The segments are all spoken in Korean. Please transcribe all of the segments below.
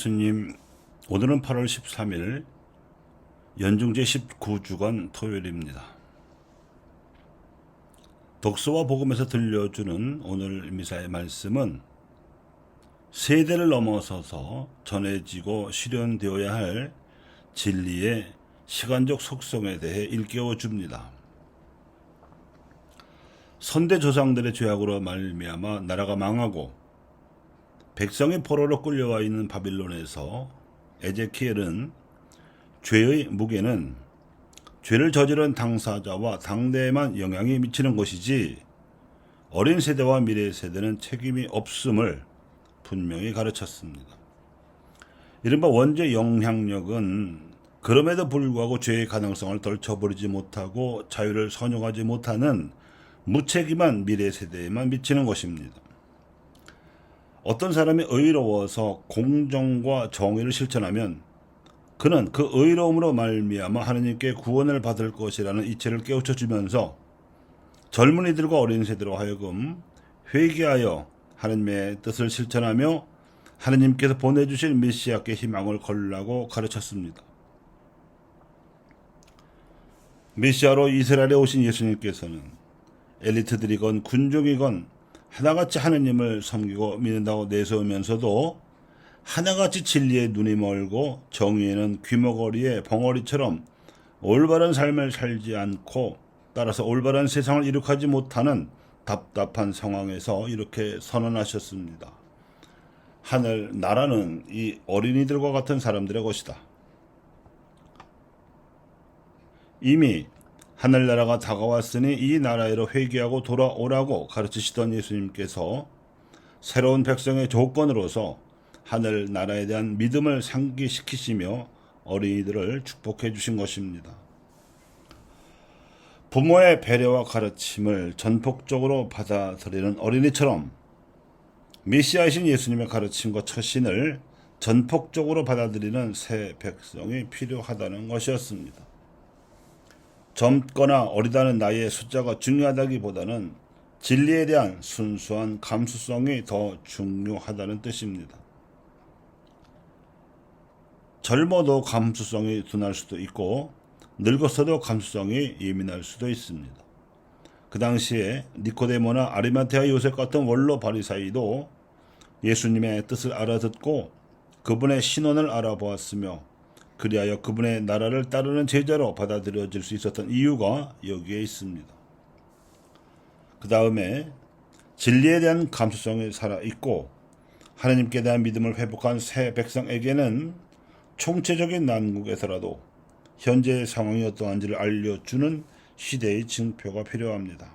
예수님, 오늘은 8월 13일 연중제 19주간 토요일입니다. 독서와 복음에서 들려주는 오늘 미사의 말씀은 세대를 넘어서서 전해지고 실현되어야 할 진리의 시간적 속성에 대해 일깨워 줍니다. 선대 조상들의 죄악으로 말미암아 나라가 망하고 백성이 포로로 끌려와 있는 바빌론에서 에제키엘은 죄의 무게는 죄를 저지른 당사자와 당대에만 영향이 미치는 것이지 어린 세대와 미래 세대는 책임이 없음을 분명히 가르쳤습니다. 이른바 원죄 영향력은 그럼에도 불구하고 죄의 가능성을 덜쳐버리지 못하고 자유를 선용하지 못하는 무책임한 미래 세대에만 미치는 것입니다. 어떤 사람이 의로워서 공정과 정의를 실천하면 그는 그 의로움으로 말미암아 하느님께 구원을 받을 것이라는 이치를 깨우쳐 주면서 젊은이들과 어린 세대로 하여금 회개하여 하느님의 뜻을 실천하며 하느님께서 보내주신 메시아께 희망을 걸라고 가르쳤습니다. 메시아로 이스라엘에 오신 예수님께서는 엘리트들이건 군중이건 하나같이 하느님을 섬기고 믿는다고 내세우면서도 하나같이 진리에 눈이 멀고 정의에는 귀머거리에 벙어리처럼 올바른 삶을 살지 않고 따라서 올바른 세상을 이룩하지 못하는 답답한 상황에서 이렇게 선언하셨습니다. 하늘 나라는 이 어린이들과 같은 사람들의 것이다. 이미 하늘나라가 다가왔으니 이 나라로 회개하고 돌아오라고 가르치시던 예수님께서 새로운 백성의 조건으로서 하늘나라에 대한 믿음을 상기시키시며 어린이들을 축복해 주신 것입니다. 부모의 배려와 가르침을 전폭적으로 받아들이는 어린이처럼 메시아이신 예수님의 가르침과 처신을 전폭적으로 받아들이는 새 백성이 필요하다는 것이었습니다. 젊거나 어리다는 나이의 숫자가 중요하다기보다는 진리에 대한 순수한 감수성이 더 중요하다는 뜻입니다. 젊어도 감수성이 둔할 수도 있고 늙었어도 감수성이 예민할 수도 있습니다. 그 당시에 니코데모나 아리마테아 요셉 같은 원로 바리사이도 예수님의 뜻을 알아듣고 그분의 신원을 알아보았으며 그리하여 그분의 나라를 따르는 제자로 받아들여질 수 있었던 이유가 여기에 있습니다. 그 다음에 진리에 대한 감수성이 살아있고 하나님께 대한 믿음을 회복한 새 백성에게는 총체적인 난국에서라도 현재의 상황이 어떠한지를 알려주는 시대의 징표가 필요합니다.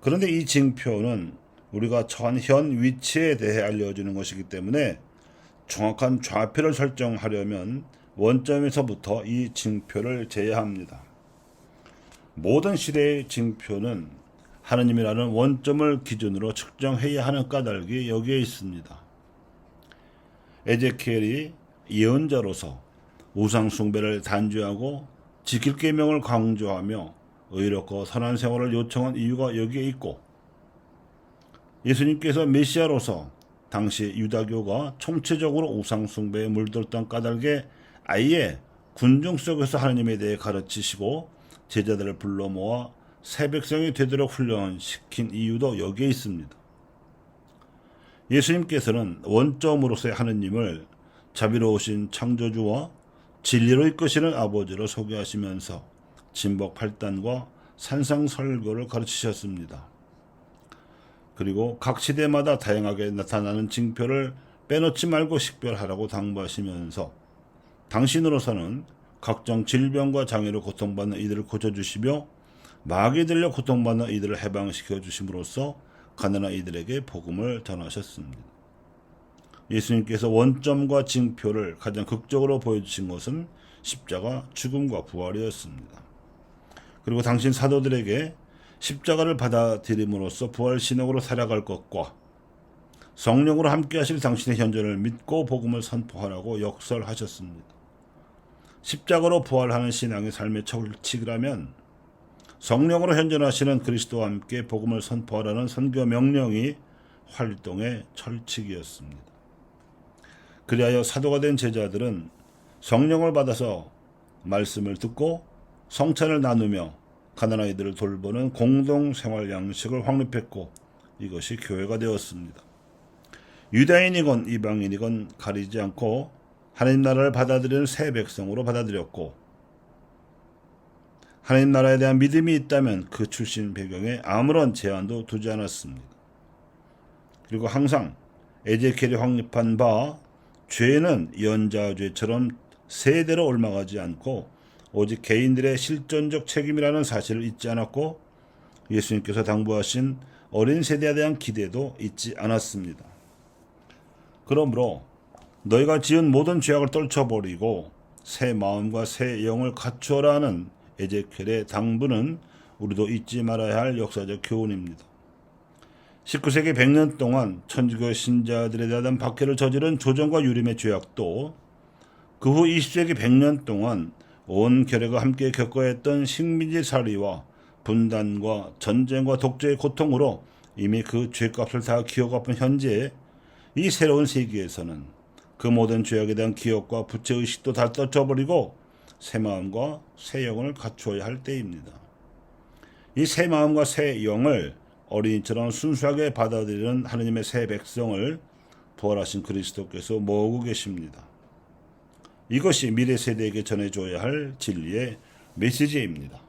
그런데 이 징표는 우리가 처한 현 위치에 대해 알려주는 것이기 때문에 정확한 좌표를 설정하려면 원점에서부터 이 징표를 재야 합니다. 모든 시대의 징표는 하느님이라는 원점을 기준으로 측정해야 하는 까닭이 여기에 있습니다. 에제키엘이 예언자로서 우상 숭배를 단죄하고 지킬 계명을 강조하며 의롭고 선한 생활을 요청한 이유가 여기에 있고 예수님께서 메시아로서 당시 유다교가 총체적으로 우상 숭배에 물들었던 까닭에 아예 군중 속에서 하나님에 대해 가르치시고 제자들을 불러 모아 새 백성이 되도록 훈련시킨 이유도 여기에 있습니다. 예수님께서는 원점으로서의 하느님을 자비로우신 창조주와 진리로 이끄시는 아버지로 소개하시면서 진법팔단과 산상설교를 가르치셨습니다. 그리고 각 시대마다 다양하게 나타나는 징표를 빼놓지 말고 식별하라고 당부하시면서 당신으로서는 각종 질병과 장애로 고통받는 이들을 고쳐주시며 마귀에 들려 고통받는 이들을 해방시켜 주심으로써 가난한 이들에게 복음을 전하셨습니다. 예수님께서 원점과 징표를 가장 극적으로 보여주신 것은 십자가, 죽음과 부활이었습니다. 그리고 당신 사도들에게 십자가를 받아들임으로써 부활신앙으로 살아갈 것과 성령으로 함께 하실 당신의 현존을 믿고 복음을 선포하라고 역설하셨습니다. 십자가로 부활하는 신앙의 삶의 철칙이라면 성령으로 현존하시는 그리스도와 함께 복음을 선포하라는 선교 명령이 활동의 철칙이었습니다. 그리하여 사도가 된 제자들은 성령을 받아서 말씀을 듣고 성찬을 나누며 가난아이들을 돌보는 공동 생활 양식을 확립했고 이것이 교회가 되었습니다. 유다인이건 이방인이건 가리지 않고 하나님 나라를 받아들이는 새 백성으로 받아들였고 하나님 나라에 대한 믿음이 있다면 그 출신 배경에 아무런 제한도 두지 않았습니다. 그리고 항상 에제키엘이 확립한 바 죄는 연자죄처럼 세대로 옮아가지 않고 오직 개인들의 실존적 책임이라는 사실을 잊지 않았고 예수님께서 당부하신 어린 세대에 대한 기대도 잊지 않았습니다. 그러므로 너희가 지은 모든 죄악을 떨쳐버리고 새 마음과 새 영을 갖추어라는 에제키엘의 당부는 우리도 잊지 말아야 할 역사적 교훈입니다. 19세기 100년 동안 천주교 신자들에 대한 박해를 저지른 조정과 유림의 죄악도 그 후 20세기 100년 동안 온 교회가 함께 겪어야 했던 식민지 살이와 분단과 전쟁과 독재의 고통으로 이미 그 죄값을 다 기어갚은 현재 이 새로운 세기에서는 그 모든 죄악에 대한 기억과 부채의식도 다 떨쳐버리고 새 마음과 새 영을 갖추어야 할 때입니다. 이 새 마음과 새 영을 어린이처럼 순수하게 받아들이는 하느님의 새 백성을 부활하신 그리스도께서 모으고 계십니다. 이것이 미래 세대에게 전해줘야 할 진리의 메시지입니다.